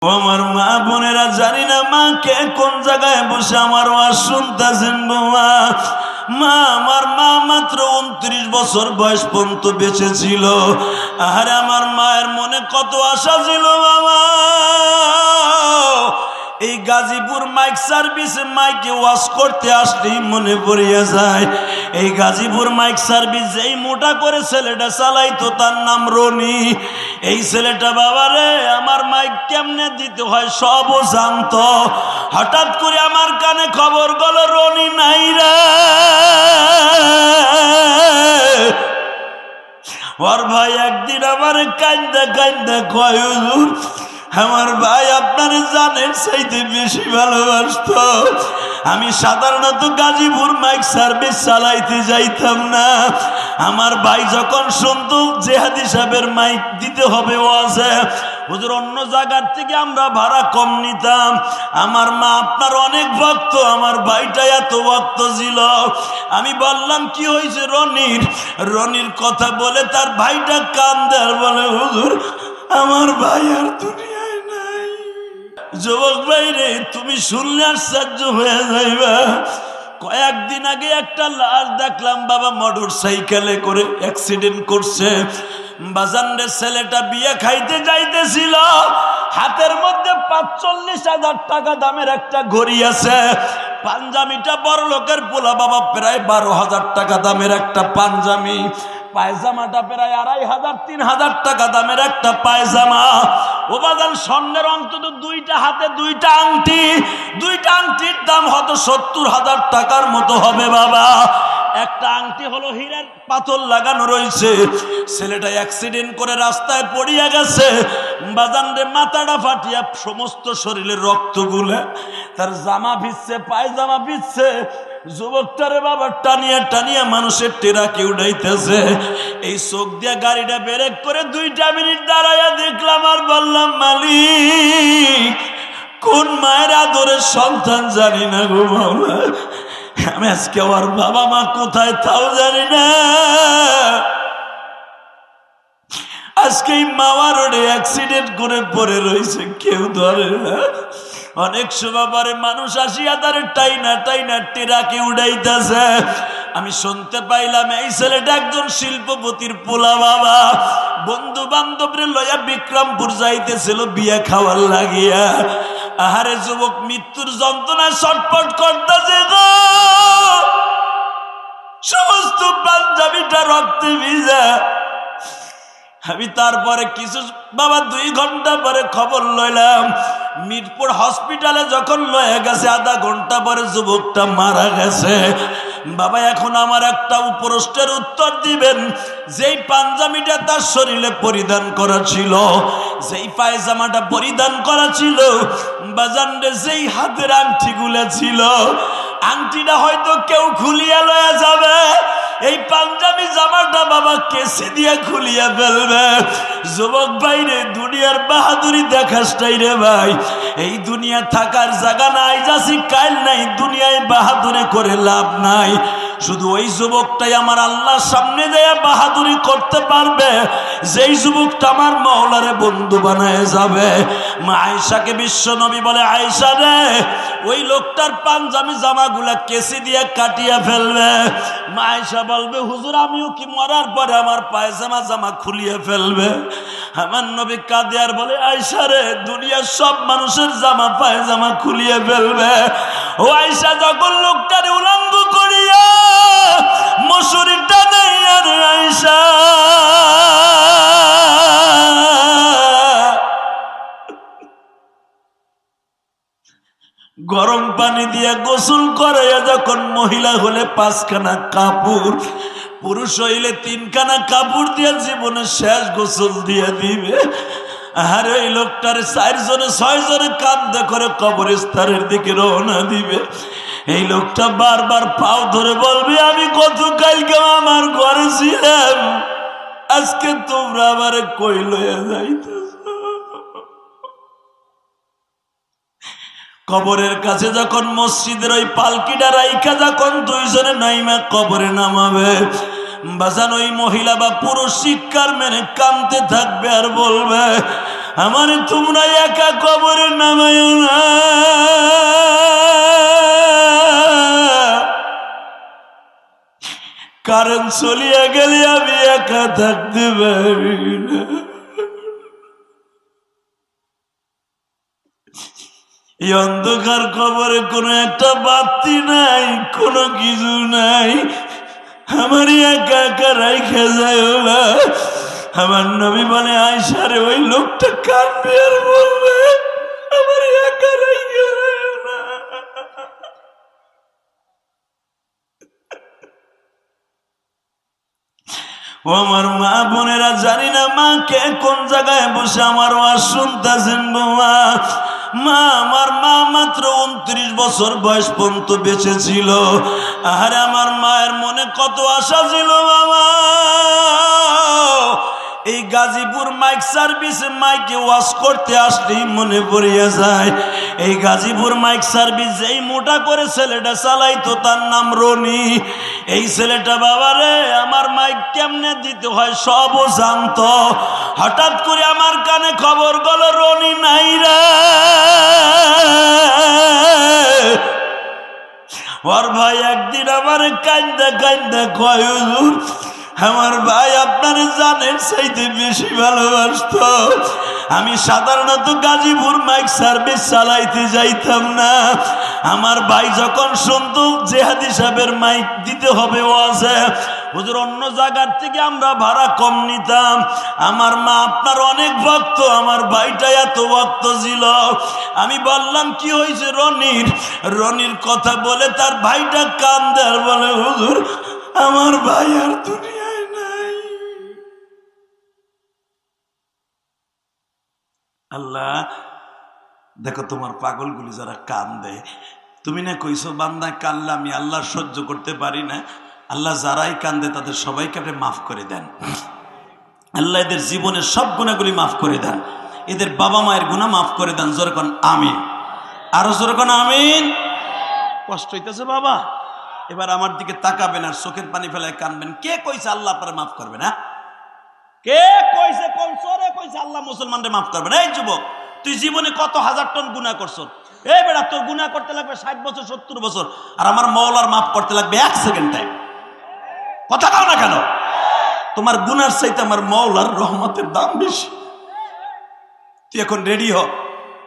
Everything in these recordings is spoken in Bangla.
ও আমার মা বোনেরা, জানি না মা কে কোন জায়গায় বসে আমার ওয়াজ শুনতেছেন গো মা। আমার মা মাত্র 29 বছর বয়স পর্যন্ত বেঁচে ছিল। আরে আমার মায়ের মনে কত আশা ছিল বাবা। এই গাজীপুর মাইক সার্ভিসে মাইকে ওয়াজ করতে আসলেই মনে পড়িয়া যায় এই গাজীপুর মাইক সার্ভিস যেই মোটা করে ছেলেটা চালাইতো তার নাম রনি। এই ছেলেটা বাবারে আমার মাইক কেমনে দিতে হয় সবও জানতো। হঠাৎ করে আমার কানে খবর গেল রনি নাই রে। ওর ভাই একদিন আমার কান্দা কান্দা কয়, হুজুর আমার ভাই আপনার জানের চাইতে বেশি ভালোবাসতো। আমি সাধারণত গাজীপুর মাইক সার্ভিস চালাইতে যাইতাম না। আমার ভাই যখন শুনতো জেহাদি সাহেবের মাইক দিতে হবে ওয়াজে, হুজুর অন্য জায়গার থেকে আমরা ভাড়া কম নিতাম। আমার মা আপনার অনেক ভক্ত, আমার ভাইটা এত ভক্ত ছিল। আমি বললাম কি হয়েছে রনির কথা বলে তার ভাইটা কান্দে আর বলে, হুজুর আমার ভাই আর দুনিয়ায় নাই। যুবক ভাই রে, তুমি শুনলে আশ্চর্য হয়ে যাইবা। কয়েকদিন আগে একটা লাশ দেখলাম বাবা, মোটর সাইকেলে করে অ্যাক্সিডেন্ট করছে। বাজানের ছেলেটা বিয়ে খাইতে যাইতেছিল, হাতের মধ্যে 45,000 টাকা দামের একটা ঘড়ি আছে। পাঞ্জামিটা বড় লোকের পোলা বাবা, প্রায় 12,000 টাকা দামের একটা পাঞ্জামি। পায়জামাটা প্রায় 2,500-3,000 টাকা দামের একটা পায়জামা। ও বাজান স্বর্ণের অন্তত দুইটা হাতে দুইটা আংটির দাম হয়তো 70,000 টাকার মতো হবে বাবা। একটা আংটি হলো হীরার পাথর লাগানো রয়েছে। ছেলেটা অ্যাক্সিডেন্ট করে রাস্তায় পড়িয়া গেছে। বাজান রে, মাথাটা ফাটিয়া সমস্ত শরীরের রক্তগুলো, তার জামা ভিজছে, পায়জামা ভিজছে। যুবকটারে বাবা টানিয়া টানিয়া মানুষের টেরাকে উঠাইতেছে। এই চোখ দিয়া গাড়িটা ব্রেক করে 2 মিনিট দাঁড়াইয়া দেখলাম আর বললাম, মালিক কোন মায়ের আদরের সন্তান জানি না গো মাওলা। আমি আজকে ওর বাবা মা কোথায় তাও জানি না। আজকে মাওয়া রোডে অ্যাক্সিডেন্ট করে পড়ে রয়েছে, কেউ ধরে না। অনেক সময় পরে মানুষ আসিয়া তার টাইনা টাইনা টেরাকে উড়াইতেছে। আমি শুনতে পাইলাম এই ছেলেটা একজন শিল্পপতির পোলা বাবা। বন্ধু বান্ধবরে লইয়া বিক্রমপুর যাইতেছিল বিয়ে খাওয়ার লাগিয়া। আহারে যুবক মৃত্যুর যন্ত্রণায় ছটফট করতেছে গো। সমস্ত পাঞ্জাবিটা রক্তে ভিজা। আমি তারপরে কিছু বাবা 2 ঘন্টা পরে খবর লইলাম, মিরপুর হসপিটালে যখন লয়ে গেছে, আধা ঘন্টা পরে যুবকটা মারা গেছে। বাবা এখন আমার একটা প্রশ্নের উত্তর দিবেন। যেই পাঞ্জাবিটা তার শরীরে পরিধান করা ছিল, যেই পায়জামাটা পরিধান করা ছিল, বাজানরে যেই হাতের আংটিগুলো ছিল, আংটিটা হয়তো কেউ খুলিয়া লয়ে যাবে। এই পাঞ্জাবি জামাটা বাবা কেসে দিয়া খুলিয়া ফেলবে। যুবক ভাই রে, দুনিয়ার বাহাদুরি দেখাসটাই রে ভাই। এই দুনিয়া থাকার জায়গা নাই, যাচ্ছি কাল নাই, দুনিয়ায় বাহাদুরি করে লাভ নাই। শুধু ওই যুবকটাই আমার আল্লাহর সামনে যায় বাহাদুরি করতে পারবে, যেই যুবকটা আমার মাওলারে বন্ধু বানায় যাবে। মা আয়েশাকে বিশ্ব নবী বলে, আয়েশা রে, ওই লোকটার পাঞ্জাবি জামাগুলা কেসি দিয়া কাটিয়া ফেলবে। মা আয়েশা বলবে, হুজুর আমিও কি মরার পরে আমার পায়জামা জামা খুলিয়ে ফেলবে? আমার নবী কাঁদে আর বলে, আয়েশা রে, দুনিয়ার সব মানুষের জামা পায়জামা খুলিয়ে ফেলবে। ও আয়েশা, যখন লোকটারে উলঙ্গ করিয়া মশুরিটা দেয় আর আয়েশা, গরম পানি দিয়া গোসল করাইয়া যখন মহিলা হলে 5খানা কাপড়, পুরুষ হইলে 3খানা কাপড় দিয়া জীবনে শেষ গোসল দিয়া দিবে। আর ওই লোকটার 4 জনে 6 জনে কাঁদতে করে কবরস্থানের দিকে রওনা দিবে। এই লোকটা বারবার পাও ধরে বলবে, আমি গতকালকে আমার ঘরে ছিলাম, আজকে তোমরা আমারে কই লইয়া যাইতেছ। কবরের কাছে যখন মসজিদের ওই পালকিটা রাইখা যখন 2 জনে নাইমা কবরে নামাবে, বাজান ওই মহিলা বা পুরুষ শিক্ষার মেনে কাঁদতে থাকবে আর বলবে, আমার তোমরা একা কবরে নামায়ো না। কারণ চলিয়া গেলে আমি একা থাকতে পারি না। এই অন্ধকার কবরে কোনো একটা বাতি নাই, কোনো কিছু নাই, আমার একা একা রাইখা যায় না। আমার নবী বলে আয়েশা রে, ওই লোকটা কাঁদবে আর বলবে আমার একা রাইখা যায় না। ও আমার মা বোনেরা, জানি না মা কে কোন জায়গায় বসে আমার ওয়াজ শুনতেছেন গো মা। মা, আমার মা মাত্র 29 বছর বয়স পর্যন্ত বেঁচে ছিল। আরে আমার মায়ের মনে কত আশা ছিল বাবা, এই গাজীপুর মাইক সার্ভিসে মাইকে ওয়াজ করতে আসলেই মনে পড়িয়া যায় এই গাজীপুর মাইক সার্ভিস যেই মোটা করে ছেলেটা চালাইতো তার নাম রনি। এই ছেলেটা বাবারে আমার মাইক কেমনে দিতে হয় সবও জানতো। হঠাৎ করে আমার কানে খবর গেল রনি নাই রে। ওর ভাই একদিন আমার কান্দা কান্দা কয়, হুজুর আমার ভাই আপনার জানের চাইতে বেশি ভালোবাসতো। আমি সাধারণত গাজীপুর মাইক সার্ভিস চালাইতে যাইতাম না। আমার ভাই যখন শুনতো জেহাদি সাহেবের মাইক দিতে হবে ওয়াজে, হুজুর অন্য জায়গার থেকে আমরা ভাড়া কম নিতাম। আমার মা আপনার অনেক ভক্ত, আমার ভাইটা এত ভক্ত ছিল। আমি বললাম কি হয়েছে রনির? রনির কথা বলে তার ভাইটা কান্দে আর বলে, হুজুর আমার ভাই আর দুনিয়ায় নাই। আল্লাহ দেখো তোমার পাগলগুলি যারা কান্দে, তুমি না কইছো বান্দা কানলে আমি আল্লাহ সহ্য করতে পারি না। আল্লাহ যারাই কান্দে তাদের সবাইকে আপনি মাফ করে দেন। আল্লাহ এদের জীবনের সব গুণাগুলি মাফ করে দেন, এদের বাবা মায়ের গুণা মাফ করে দেন। যেরকম আমিন, আরো যেরকম আমিন। কষ্ট হইতেছে বাবা, এবার আমার দিকে তাকাবেন আর চোখের পানি ফেলায় কানবেন। কে কইছে আল্লাহ আপনারা মাফ করবে না? কে কইছে? কোন সরে কইছে আল্লাহ মুসলমানদের মাফ করবে না? এই যুবক, তুই জীবনে কত হাজার টন গুনাহ করছ। এই বেটা, তোর গুনাহ করতে লাগবে 60 বছর 70 বছর, আর আমার মওলার মাফ করতে লাগবে 1 সেকেন্ড টাইম। কথা কও না কেন? তোমার গুনার চাইতে আমার মওলার রহমতের দাম বেশি। তুই এখন রেডি হ,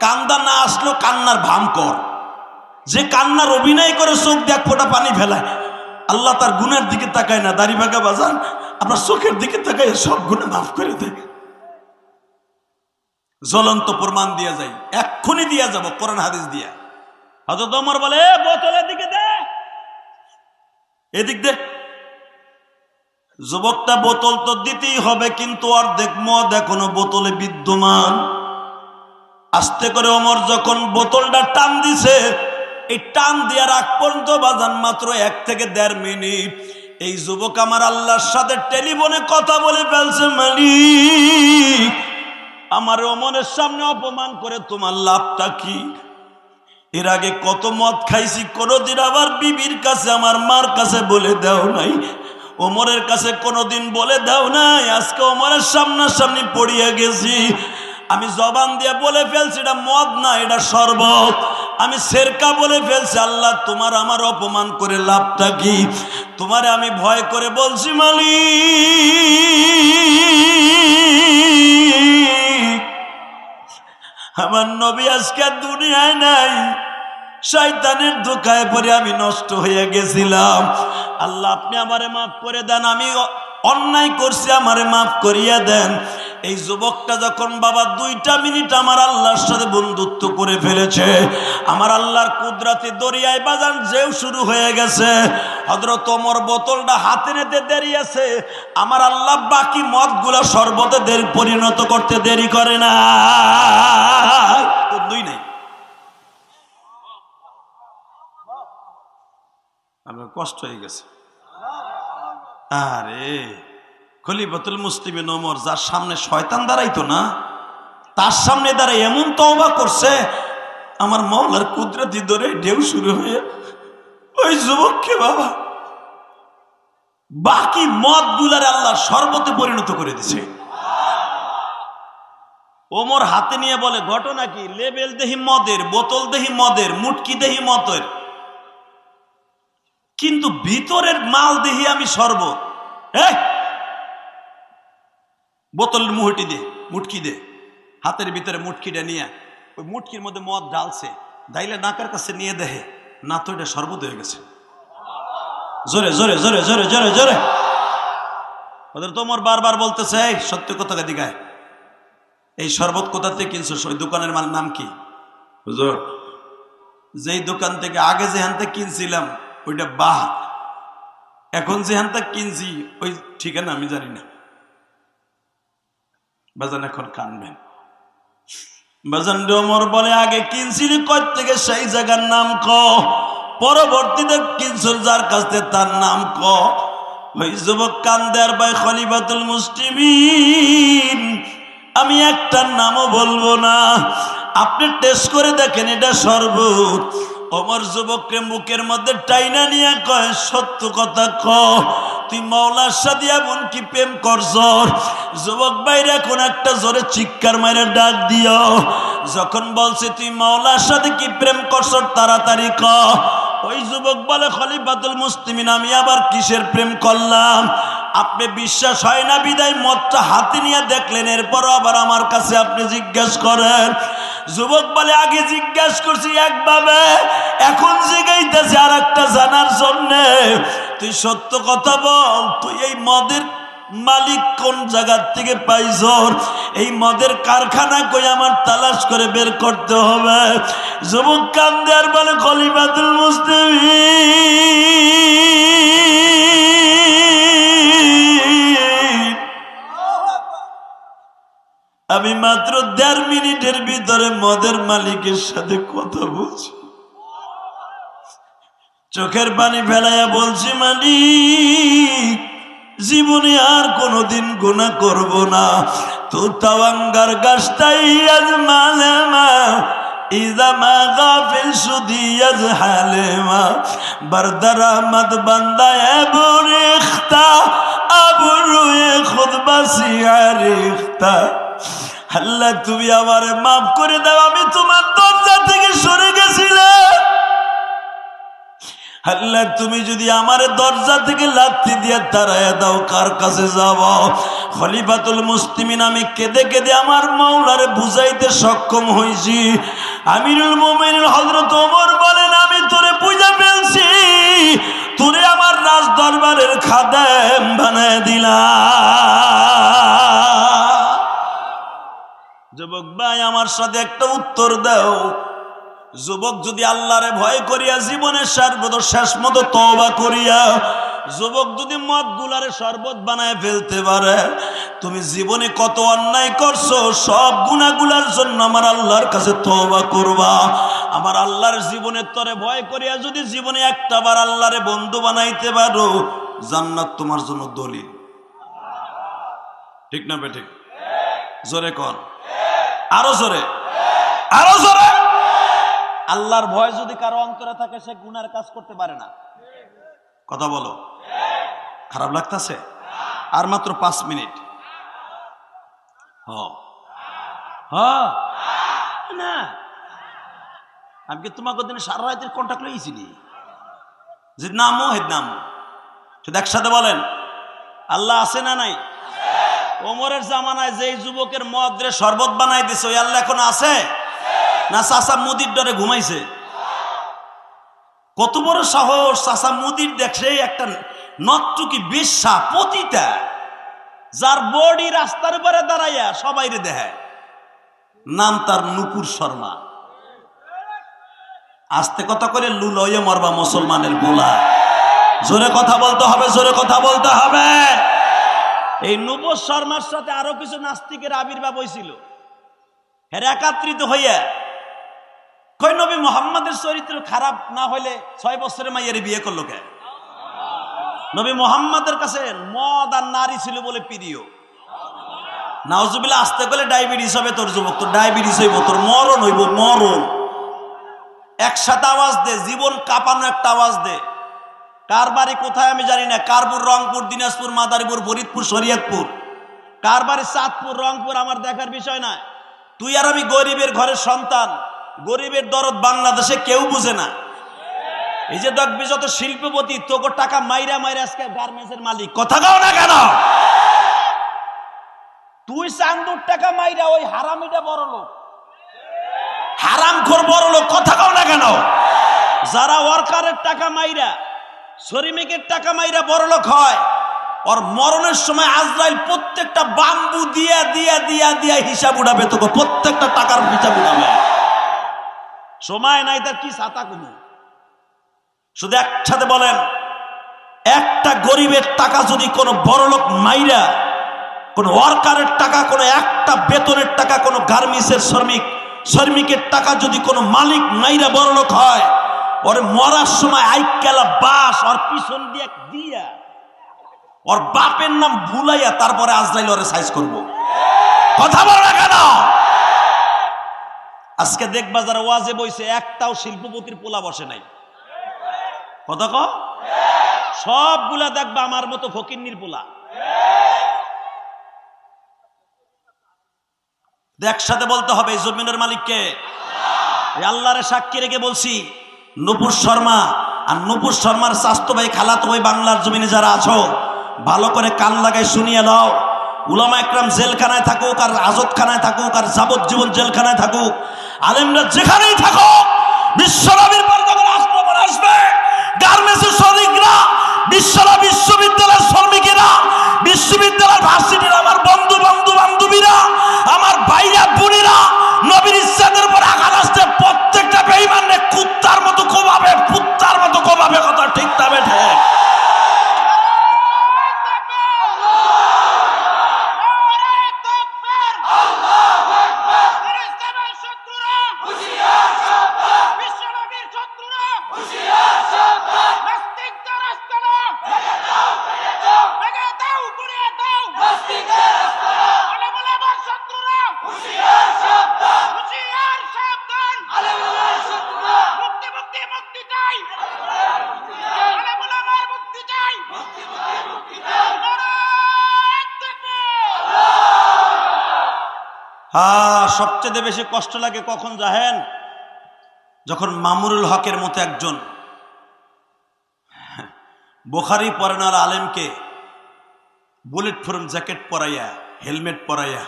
কান্দা না আসলো কান্নার ভান কর। যে কান্নার অভিনয় করে চোখ দিয়ে এক ফোঁটা পানি ফেলায়, আল্লাহ তার গুনার দিকে তাকায় না। দাড়ি ভাগা বাজান আপনার চোখের দিকে তাকায় সব গুনাহ মাফ করে দেয়। জ্বলন্ত প্রমাণ দিয়া যাই, এক্ষুনি দিয়া যাব কোরআন হাদিস দিয়া। হযরত ওমর বলে, বোতলের দিকে দে, এদিক দে। যুবকটা বোতল তো দিতেই হবে, কিন্তু অর্ধেক মদ এখনো বোতলে বিদ্যমান। আস্তে করে ওমর যখন বোতলটা টান দিছে, এই টান দেওয়ার আগ পর্যন্ত বাজান মাত্র 1 থেকে 1.5 মিনিট, এই যুবক আমার আল্লাহর সাথে টেলিফোনে কথা বলে ফেলছে, মালিক আমার ওমরের সামনে অপমান করে তোমার লাভটা কি? এর আগে কত মদ খাইছি, কোনোদিন আমার বিবির কাছে আমার মার কাছে বলে দাও নাই, ওমরের কাছে কোনোদিন বলে দাও নাই। আজকে ওমরের সামনাসামনি পড়িয়া গেছি, আমি জবান দিয়ে বলে ফেলছি এটা মদ না, এটা শরবত। আমি সেরকা বলে ফেলছি। আল্লাহ তোমার আমার অপমান করে লাভটা কি? তোমারে আমি ভয় করে বলছি, মালিক আমার নবী আজকে দুনিয়ায় নাই, শয়তানের ধোঁকায় পড়ে আমি নষ্ট হয়ে গেছিলাম। আল্লাহ আপনি আমারে মাফ করে দেন, আমি অন্যায় করছি, আমারে মাফ করিয়া দেন। এই যুবকটা যখন বাবা 2টা মিনিট আমার আল্লাহর সাথে বন্ধুত্ব করে ফেলেছে, আমার আল্লাহর কুদরতি দরিয়ায় বাজান যেও শুরু হয়ে গেছে। হযরত ওমর বোতলটা হাতে নিতে দেরি আছে, আমার আল্লাহ বাকি মদগুলা শরবতে পরিণত করতে দেরি করে না। দুই নাই, আমার কষ্ট হয়ে গেছে। আরে খলিফাতুল মুসলিমিন ওমর, যার সামনে শয়তান দাঁড়াইতো না, তার সামনে দাঁড়াই এমন তওবা করছে, আমার মওলার কুদরতি ধরে ঢেউ শুরু হয়ে ওই যুবককে বাবা বাকি মদ গুলার আল্লাহ শরবতে পরিণত করে দিছে। ওমর হাতে নিয়ে বলে, ঘটনা কি? লেবেল দেহি মদের, বোতল দেহি মদের, মুটকি দেহি মদের, কিন্তু ভিতরের মাল দেহি আমি শরবত। বোতলের মুহটি দে, মুটকি দে। হাতের ভিতরে মুটকিটা নিয়ে ওই মুটকির মধ্যে মদ ঢালছে, ডাইলে নাকের কাছে নিয়ে দেহে, না তো এটা শরবত হয়ে গেছে। জোরে জোরে জোরে জোরে জোরে জোরে। ওদের তোমার বারবার বলতেছে, এই সত্য কথা দিগায়, এই শরবত কোথা থেকে কিনছো? ওই দোকানের মাল নাম কি? হুজুর, যেই দোকান থেকে আগে যেখান থেকে কিনছিলাম ওইটা বাহ, এখন যেখান থেকে কিনছি ওই ঠিকানা আমি জানি না। বাজান এখন কানবেন। বাজান ওমর বলে, আগে কিনছিলি কই থেকে সেই জায়গার নাম ক, পরবর্তীতে কিনছিল যার কাছ থেকে তার নাম ক। ওই যুবক কান্দে আর ভাই খলিফাতুল মুসলিমিন, আমি একটা নামও বলবো না, আপনি টেস্ট করে দেখেন এটা শরবত। ওমর যুবককে মুখের মধ্যে টাইনা নিয়ে কয়, সত্য কথা ক, তুই মাওলার সাথে এমন কি প্রেম করছ? যুবক বাইরে এখন একটা জোরে চিৎকার মাইরে ডাক দিও। যখন বলছে তুই মাওলার সাথে কি প্রেম করছ, তাড়াতাড়ি ক। ওই যুবক বলে, খলিফাতুল মুসলিমিন, আমি আবার কিসের প্রেম করলাম? আপনি বিশ্বাস হয় না বিদায় মদটা হাতে নিয়ে দেখলেন, এরপরও আবার আমার কাছে আপনি জিজ্ঞেস করেন। যুবক বলে, আগে জিজ্ঞেস করছি একভাবে, এখন জিজ্ঞাইতেছি আর একটা জানার জন্যে। তুই সত্য কথা বল, তুই এই মদের মালিক কোন জায়গার থেকে পাইছ? এই মদের কারখানা কই আমার তালাশ করে বের করতে হবে। যুবক কান্দে আর বলে, খলিফাতুল মুসলিমিন, আমি মাত্র 1.5 মিনিটের ভিতরে মদের মালিকের সাথে কথা বলছি, চোখের পানি ফেলাইয়া বলছি, মালিক, জীবনে আর কোনদিন গুনাহ করব না। তো তাওয়াঙ্গার গাছটাই আজ মালেমা, ইজা মা গাফিল সুদিয়াজ হালেমা, বরদার আহমদ বান্দা এবু রিখতা, আবু রুয়ে খুদ বাসিয়া রিখতা। আল্লাহ, তুমি আমারে মাফ করে দাও, আমি তোমার দরজা থেকে সরে গেছিলাম। আল্লাহ, তুমি যদি আমার দরজা থেকে লাথি দিয়ে তাড়াইয়া দাও, কার কাছে যাব? খলিফাতুল মুসলিমিন, আমি কেঁদে কেঁদে আমার মাওলারে বুঝাইতে সক্ষম হয়েছি। আমিরুল মুমিনিন হযরত ওমর বলেন, আমি তোরে বুঝা ফেলছি, তোরে আমার রাজ দরবারের খাদেম বানায় দিলাম। যুবক ভাই, আমার সাথে একটা উত্তর দাও। যুবক যদি আল্লাহরে ভয় করিয়া জীবনের শেষ মতো তওবা করিয়া যুবক যদি মদ গুলারে শরবত বানায় ফেলতে পারে, তুমি জীবনে কত অন্যায় করছো, সব গুনাহগুলার জন্য আমার আল্লাহর কাছে তওবা করবা। আমার আল্লাহর জীবনের তরে ভয় করিয়া যদি জীবনে একটা বার আল্লাহরে বন্ধু বানাইতে পারো, জান্নাত তোমার জন্য দলিল। ঠিক না বেঠিক? জোরে কন, আরো জোরে, আরো জোরে। আল্লাহর ভয় যদি কারো অন্তরে থাকে, সে গুনার কাজ করতে পারে না। কথা বলো, খারাপ লাগতেছে? আর মাত্র 5 মিনিট। না, আমি কি তোমাকে দিনে সারা রাতের কন্ট্যাক্ট লইছিলি যে নামো হে নামো? শুধু একসাথে বলেন, আল্লাহ আছে না নাই? ওমরের জামানায় যেই যুবকের মদরে শরবত বানাই দিছে, ওই আল্লাহ এখন আছে না চাচা মুদির ডরে ঘুমাইছে? কত বড় সাহস! চাচা মুদির দেখছে একটা নটটুকি বেশ্যা পতিতা, যার বডি রাস্তার উপরে দাঁড়াইয়া সবাইরে দেখায়, নাম তার নুপুর শর্মা। আস্তে কথা করে লুলয়ে মরবা মুসলমানের গোলা। জোরে কথা বলতে হবে, জোরে কথা বলতে হবে। এই নুপুর শর্মার সাথে আরো কিছু নাস্তিকের আবির্ভাব হয়েছিল। এর একাত্রিত হইয়া কই, নবী মুহাম্মাদের চরিত্র খারাপ না হইলে 6 বছরের মাইয়ের বিয়ে করলো কে? নবী মুহাম্মাদের কাছে মদ আর নারী ছিল বলে প্রিয়। নাউজুবিল্লাহ, আসতে গেলে ডায়াবেটিস হবে তোর যুবক, তোর ডায়াবেটিস হইব, তোর মরণ হইব, মরণ। একসাথে আওয়াজ দে, জীবন কাঁপানো একটা আওয়াজ দে। কার বাড়ি কোথায় আমি জানি না, কারপুর, রংপুর, দিনাজপুর, মাদারীপুর, ফরিদপুর, শরীয়তপুর, কার বাড়ি চাঁদপুর, রংপুর আমার দেখার বিষয় না। তুই আর আমি গরিবের ঘরের সন্তান, গরিবের দরদ বাংলাদেশে কেউ বুঝে না। এই যে দেখবি যত শিল্পপতি, তোকে টাকা মাইরা মাইরা আজকে গার্মেন্টসের মালিক, কথা কাও না কেন? তুই চান্দুর টাকা মাইরা ওই হারামিটা বড় লোক, হারামখোর বড় লোক, কথা কাও না কেন? যারা ওয়ার্কারের টাকা মাইরা, শ্রমিকের টাকা মাইরা বড় লোক হয়, ওর মরণের সময় আজরাইল প্রত্যেকটা বাম্বু দিয়া দিয়া দিয়া দিয়া হিসাব উঠাবে, তোকে প্রত্যেকটা টাকার হিসাব উঠাবে। সময় নাই তার, কি ছাতা কোনো। শুধু একসাথে বলেন, একটা গরিবের টাকা যদি কোনো বড় লোক মাইরা, কোন ওয়ার্কারের টাকা, কোন একটা বেতনের টাকা, কোন গার্মেন্টসের শ্রমিকের টাকা যদি কোনো মালিক মাইরা বড় লোক হয়, ওরে মরার সময় আইকালা বাস ওর পিছন দিয়ে দিয়া ওর বাপের নাম ভুলাইয়া তারপরে আজরাইল ওরে সাইজ করব। কথা বল না কেন? আজকে দেখবা যারা ওয়াজে বইছে, একটাও শিল্পপতির পোলা বসে নাই। কথা ক, সবগুলা দেখবা আমার মতো ফকিন্নির পোলা। একসাথে বলতে হবে, এই জমিনের মালিককে আল্লাহরে সাক্ষী রেখে বলছি, নূপুর শর্মা আর নূপুর শর্মার স্বাস্থ্য ভাই, খালাতো ভাই, বাংলার জমিনে যারা আছো, ভালো করে কান লাগাই শুনিয়ে নাও। উলামা একরাম জেলখানায় থাকুক আর আজতখানায় থাকুক আর যাবজ্জীবন জেলখানায় থাকুক, আলেমরা যেখানেই থাকুক, বিশ্বনবীর পর যখন আক্রমণ আসবে, গার্মেন্টসের শ্রমিকরা, বিশ্ববিদ্যালয়ের শ্রমিকেরা, বিশ্ববিদ্যালয়ের ভার্সিটির আমার বন্ধু বান্ধবীরা, আমার ভাইরা বোনেরা, নবীর ইজ্জতের উপর আঘাত আসছে, প্রত্যেকটা বেঈমানকে কুত্তার মতো কোবাবে, কুত্তার মতো কোবাবে। কথা ঠিক না বেঠে? সবচেয়ে বেশি কষ্ট লাগে কখন জানেন? যখন মামুনুল হকের মতো একজন বুখারী পড়ানোর আলেমকে বুলেট প্রুফ জ্যাকেট পরাইয়া, হেলমেট পরাইয়া,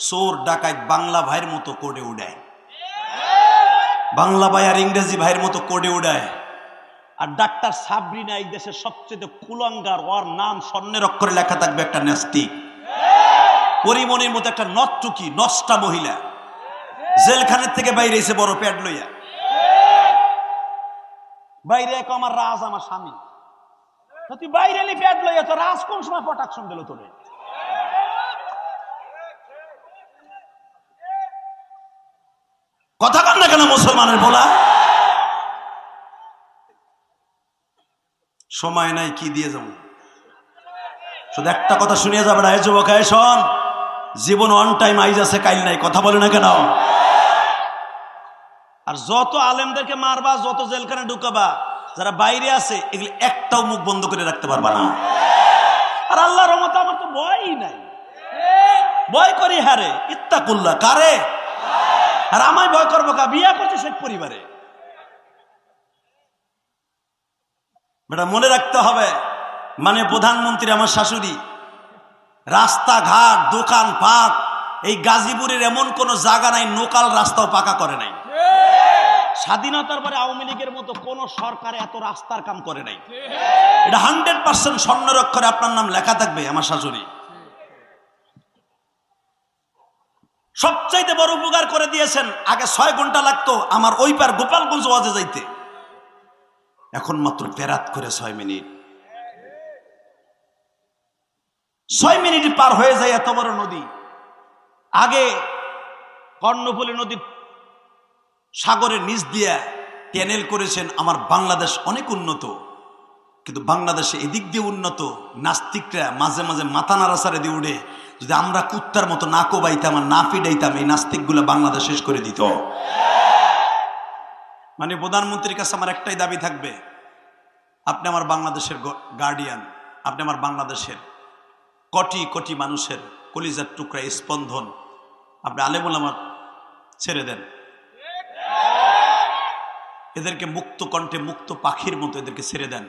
চোর ডাকাত বাংলা ভাইয়ের মতো কোডে উড়ায়, বাংলা ভাই আর ইংরেজি ভাইয়ের মতো কোডে উড়ায়। আর ডাক্তার সাবরিনা এই দেশের সবচেয়ে কুলাঙ্গার, ওর নাম স্বর্ণের অক্ষরে লেখা থাকবে একটা ন্যাস্টিক। পরিমণির মতো একটা নটটুকি নষ্টা মহিলা জেলখানের থেকে বাইরে এসে বড় প্যাড লইয়া বাইরে, আমার রাজ আমার স্বামী, তুই বাইরে এলি প্যাড লইয়া, তো রাজ কোন সময় প্রোটেকশন দিল তোরে? কথা বল না কেন মুসলমানের বলা? সময় নাই, কি দিয়ে যাব? শুধু একটা কথা শুনিয়ে যাবে না, এ যুবক, শোন, জীবন অন টাইম আইজ আছে, কাইল নাই। কথা বলে না কেন? আর যত আলেমদেরকে মারবা, যত জেলখানে ঢুকাবা, যারা বাইরে আছে, এগুলি একটাও মুখ বন্ধ করে রাখতে পারবা না। আর আল্লাহর রহমতে আমার তো ভয়ই নাই, ভয় করি হারে ইত্তাকুল্লাহ কারে? আর আমায় ভয় করবো কা? বিয়া করছে শেখ পরিবারে। বেটা মনে রাখতে হবে, মানে প্রধানমন্ত্রী আমার শাশুড়ি, রাস্তাঘাট, দোকান পাট, এই গাজীপুরের এমন কোন জায়গা নাই লোকাল রাস্তাও পাকা করে নাই। স্বাধীনতার পরে আওয়ামী লীগের মতো কোন সরকার এত রাস্তার কাম করে নাই। এটা 100% স্বর্ণের অক্ষরে আপনার নাম লেখা থাকবে, আমার শাশুড়ি। সবচাইতে বড় উপকার করে দিয়েছেন। আগে 6 ঘন্টা লাগতো আমার ওই পার গোপালগঞ্জ ওয়াজে যাইতে, এখন মাত্র পেরাত করে 6 মিনিট। 6 মিনিট পার হয়ে যায় এত বড় নদী। আগে কর্ণফুলী নদী সাগরের নিচ দিয়া ট্যানেল করেছেন। আমার বাংলাদেশ অনেক উন্নত, কিন্তু বাংলাদেশে এদিক দিয়ে উন্নত, নাস্তিকরা মাঝে মাঝে মাথা নাড়াচাড়ে দিয়ে উঠে, যদি আমরা কুত্তার মতো না কোবাইতাম আর না পিডাইতাম, এই নাস্তিকগুলো বাংলাদেশ শেষ করে দিত। মানে প্রধানমন্ত্রীর কাছে আমার একটাই দাবি থাকবে, আপনি আমার বাংলাদেশের গার্ডিয়ান, আপনি আমার বাংলাদেশের কোটি কোটি মানুষের কলিজার টুকরা স্পন্দন, আপনি আলেমুল আমার ছেড়ে দেন। এদেরকে মুক্ত কণ্ঠে মুক্ত পাখির মতো এদেরকে ছেড়ে দেন।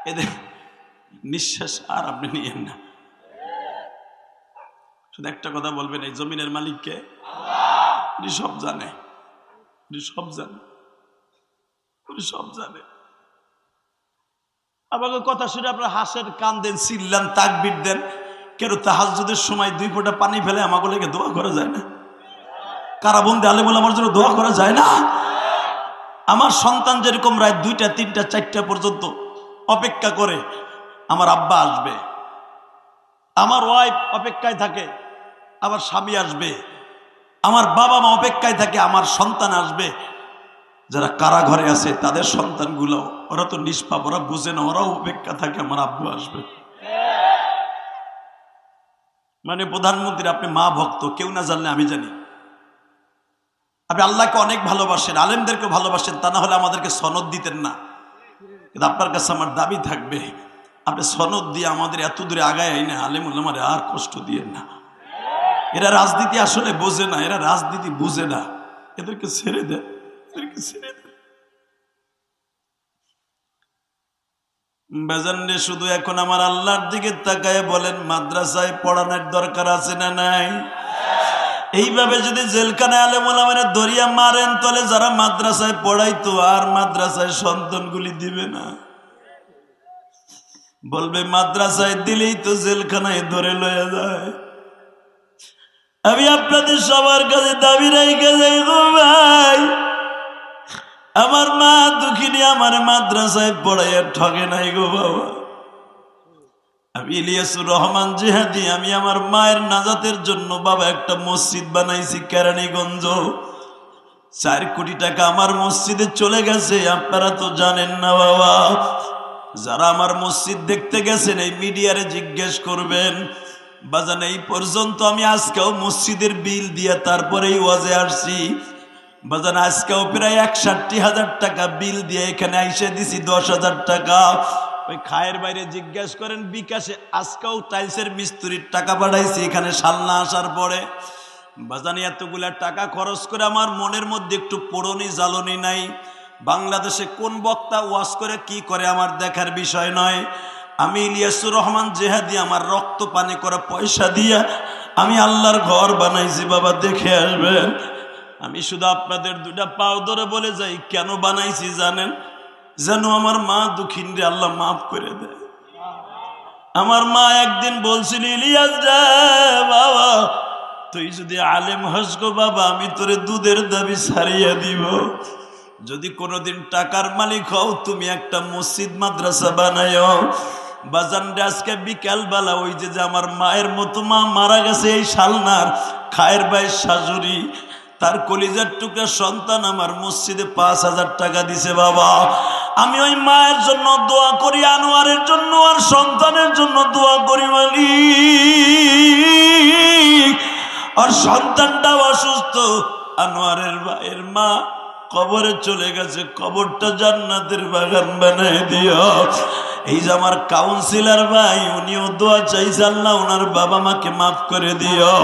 এদের নিঃশ্বাস আর আপনি নিয়েন না। শুধু একটা কথা বলবেন, এই জমিনের মালিককে উনি সব জানে, উনি সব জানে, উনি সব জানে। আমাকে কথা শুনে আপনার হাসেন, কান্দেন, চিল্লান, তাকবীর দেন। কেন তাহাজ্জুদের সময় 2 ফোঁটা পানি ফেলে আমাকে লেগে দোয়া করা যায় না? কারাবন্দি আলেম ওলামার জন্য দোয়া করা যায় না? আমার সন্তান যেরকম রাত 2টা 3টা 4টা পর্যন্ত অপেক্ষা করে আমার আব্বা আসবে, আমার ওয়াইফ অপেক্ষায় থাকে আমার স্বামী আসবে, আমার বাবা মা অপেক্ষায় থাকে আমার সন্তান আসবে। যারা কারাঘরে আছে তাদের সন্তানগুলো, ওরা তো নিষ্পাপ, ওরা বুঝে না, ওরাও অপেক্ষা থাকে আমার আব্বু আসবে। মানে প্রধানমন্ত্রী আপনি মা ভক্ত, কেউ না জানলে আমি জানি। আপনি আল্লাহকে অনেক ভালোবাসেন, আলেমদেরকে ভালোবাসেন, তা না হলে আমাদেরকে সনদ দিতেন না। কিন্তু আপনার কাছে আমার দাবি থাকবে, আপনি সনদ দিয়ে আমাদের এত দূরে আগায় না, আলেম ওলামারে আর কষ্ট দিয়েন না। এরা রাজনীতি আসলে বোঝে না, এরা রাজনীতি বুঝে না, এদেরকে ছেড়ে দেন, এদেরকে ছেড়ে দেন। বেজানরে শুধু এখন আমার আল্লাহর দিকে তাকায় বলেন, মাদ্রাসায় পড়ানোর দরকার আছে না নাই? এইভাবে যদি জেলখানায় আলেম ওলামারে দরিয়া মারেন, তাহলে যারা মাদ্রাসায় পড়াইতো আর মাদ্রাসায় সন্তানগুলি দিবে না। বলবে মাদ্রাসায় দিলেই তো জেলখানায় ধরে লয়ে যায়। আমি আপনাদের সবার কাছে দাবি রেখে যাই গো ভাই, আমার মা দুঃখিনী আমার মাদ্রাসায় পড়াইয়া ঠকে নাই গো বাবা। আমি ইলিয়াসুর রহমান জিহাদি, আমি আমার মায়ের নাজাতের জন্য বাবা একটা মসজিদ বানাইছি কেরানীগঞ্জ। 4 কোটি টাকা আমার মসজিদে চলে গেছে, আপনারা তো জানেন না বাবা। যারা আমার মসজিদ দেখতে গেছেন এই মিডিয়ারে জিজ্ঞেস করবেন বাজান, এই পর্যন্ত আমি আজকেও মসজিদের বিল দিয়ে তারপরেই ওয়াজে আসছি বাজান। আজকেও প্রায় 61,000 টাকা বিল দিয়ে এখানে আইসে দিছি 10,000 টাকা। ওই খায়ের বাইরে জিজ্ঞেস করেন বিকাশে আজকেও টাইলসের মিস্ত্রির টাকা পাঠাইছি এখানে সালনা আসার পরে বাজানি। এতগুলা টাকা খরচ করে আমার মনের মধ্যে একটু পোড়নি জ্বালনি নাই। বাংলাদেশে কোন বক্তা ওয়াজ করে কি করে আমার দেখার বিষয় নয়। আমি ইলিয়াসুর রহমান জিহাদি আমার রক্ত পানি করা পয়সা দিয়া আমি আল্লাহর ঘর বানাইছি বাবা, দেখে আসবেন। আমি শুধু আপনাদের 2টা পাও ধরে বলে যাই, কেন বানাইছি জানেন? যেন আমার মা দুঃখিন রে আল্লাহ মাফ করে দেয়। আমার মা একদিন বলছিল, ইলিয়াস রে বাবা, তুই যদি আলেম হস গো বাবা, আমি তোরে দুধের দাবি ছাড়িয়ে দিব। যদি কোনোদিন টাকার মালিক হও, তুমি একটা মসজিদ মাদ্রাসা বানাইও বাজান রে। আজকে বিকাল বেলা ওই যে আমার মায়ের মতো মা মারা গেছে এই শালনার খায়ের ভাইয়ের শাশুড়ি, তার কলিজার টুকরা সন্তান আমার মসজিদে 5,000 টাকা দিছে বাবা। আমি ওই মায়ের জন্য দোয়া করি, আনোয়ারের জন্য আর সন্তানের জন্য দোয়া করি মালিক। আর সন্তানটাও অসুস্থ, আনোয়ারের ভাইয়ের মা কবরে চলে গেছে, কবরটা জান্নাতের বাগান বানায় দিও। এই যে আমার কাউন্সিলর ভাই, উনিও দোয়া চাইছে আল্লাহ ওনার বাবা মাকে মাফ করে দিও।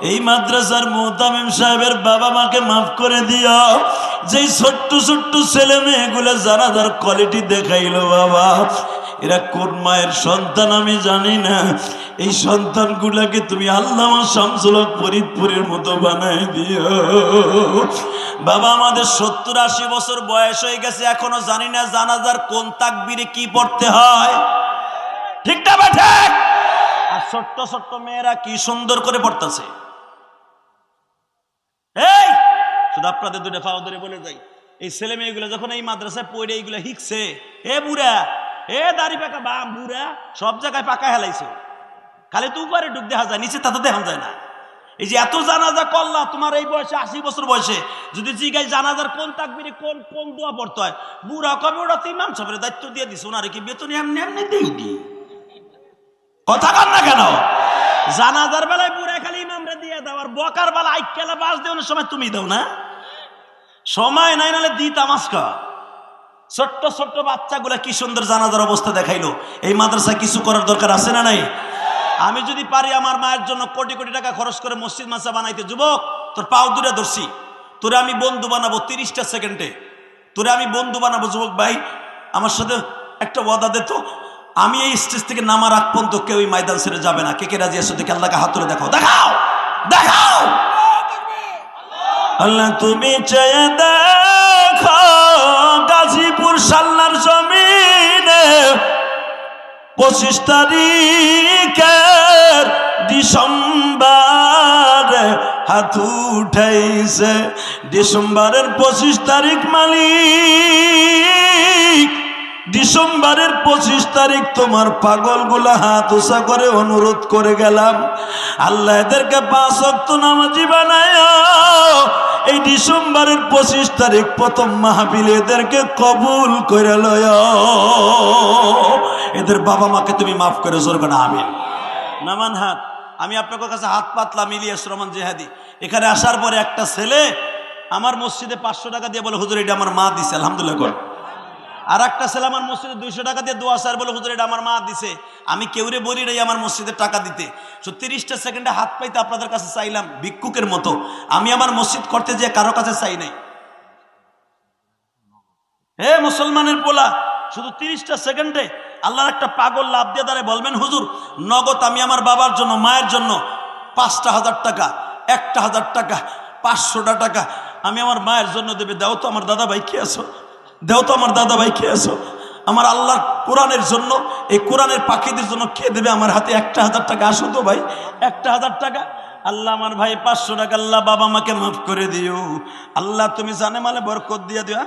এই মাদ্রাসার মুহতামিম সাহেবের বাবা মাকে মাফ করে দিও। যেই ছোট্ট ছোট্ট ছেলে মেয়েগুলো জানাজার কোয়ালিটি দেখাইলো বাবা, এরা কোন মায়ের সন্তান আমি জানি না। এই সন্তানগুলাকে তুমি আল্লামা শামসুল হক ফরিদপুরের মতো বানাই দিও বাবা। আমাদের 70-80 বছর বয়স হয়ে গেছে, এখনো জানি না জানাজার কোন তাকবীরে কি পড়তে হয়, ঠিক না বেঠে? আর ছোট্ট ছোট্ট মেয়েরা কি সুন্দর করে পড়তেছে। এই শুধু আপনাদের 2টা পাও ধরে বলে যাই, এই ছেলে মেয়েগুলো যখন এই মাদ্রাসায় পড়ে এইগুলো শিখছে, এ বুড়া, এ দাড়ি পাকা বা বুড়া, সব জায়গায় পাকা হেলাইছে, খালি তো উপরে ডুব দেখা যায়, নিচে তাতে দেখা যায় না। এই যে এত জানাজা করলা তোমার এই বয়সে, 80 বছর বয়সে, যদি জিগাই জানাজার কোন তাকবীরে কোন কোন দোয়া পড়তে হয়, বুড়া কবে ওরা তো ইমাম সাহেবের দায়িত্ব দিয়ে দিছে, ওনারে কি বেতন এমনি এমনি দেই? কথা কান না কেন? জানাজার বেলায় বুড়া খালি ইমামরে দিয়ে দাও, আর বকার বেলা আইকেলা বাস দেওয়ার সময় তুমি দাও না, সময় নাই, নাহলে দিতাম আজকা। ছোট্ট ছোট্ট বাচ্চাগুলা কি সুন্দর জানাজার অবস্থা দেখাইলো। এই মাদ্রাসায় কিছু করার দরকার আছে না নাই? আমি যদি পারি আমার মায়ের জন্য কোটি কোটি টাকা খরচ করে মসজিদ মাদ্রাসা বানাইতে, যুবক তোর পাও দূরে ধরছি, তোরে আমি বন্ধু বানাবো 30টা সেকেন্ডে, তোরে আমি বন্ধু বানাবো। যুবক ভাই আমার সাথে একটা ওয়াদা দে তো, আমি এই স্টেজ থেকে নামার আগ পর্যন্ত কেউ এই ময়দান ছেড়ে যাবে না। কে কে রাজি আছো দেখে আল্লাহকে হাত তুলে দেখাও, দেখাও দেখাও। আল্লাহ তুমি চেয়ে দেখো গাজীপুর সালনার জমিনে 25 তারিখের ডিসেম্বর হাত উঠাইছে, ডিসেম্বরের 25 তারিখ মালিক, ডিসেম্বরের 25 তারিখ তোমার পাগলগুলা হাত উঁচা করে অনুরোধ করে গেলাম, আল্লাহ এদেরকে 5 ওয়াক্ত নামাজি বানায়া এই ডিসেম্বরের 25 তারিখ প্রথম মাহফিলে এদেরকে কবুল করে লয়। এদের বাবা মাকে তুমি মাফ করে জোর করে আমিন। নামান হাত। আমি আপনাদের কাছে হাত পাতলাম, ইলিয়াস রহমান জেহাদি। এখানে আসার পরে একটা ছেলে আমার মসজিদে 500 টাকা দিয়ে বলে হুজুর এটা আমার মা দিছে, আলহামদুলিল্লাহ কর। আর একটা ছেলে আমার মসজিদে 200 টাকা দিয়ে দোয়া চার বলে হুজুর এটা আমার মা দিছে। আমি কেউরে বলি নাই আমার মসজিদে টাকা দিতে। 30টা সেকেন্ডে হাত পাইতে আপনাদের কাছে চাইলাম ভিক্ষুকের মতো। আমি আমার মসজিদ করতে যে কারো কাছে চাই নাই। হে মুসলমানের পোলা, শুধু 30টা সেকেন্ডে আল্লাহর একটা পাগল লাভ দিয়ে দাঁড়ায় বলবেন হুজুর নগদ আমি আমার বাবার জন্য মায়ের জন্য 5,000 টাকা, 1,000 টাকা, 500 টাকা আমি আমার মায়ের জন্য দেবে। দাও তো আমার দাদা ভাই কে আছো, দেও তো আমার দাদা ভাই কে আছো, আমার আল্লাহর কোরআনের জন্য এই কোরআনের পাখিদের জন্য কে দেবে আমার হাতে 1,000 টাকা। আসো তো ভাই 1,000 টাকা। আল্লাহ আমার ভাই 500 টাকা, আল্লাহ বাবা মাকে মাফ করে দিও, আল্লাহ তুমি জানে মালে বরকত দিয়ে দিও।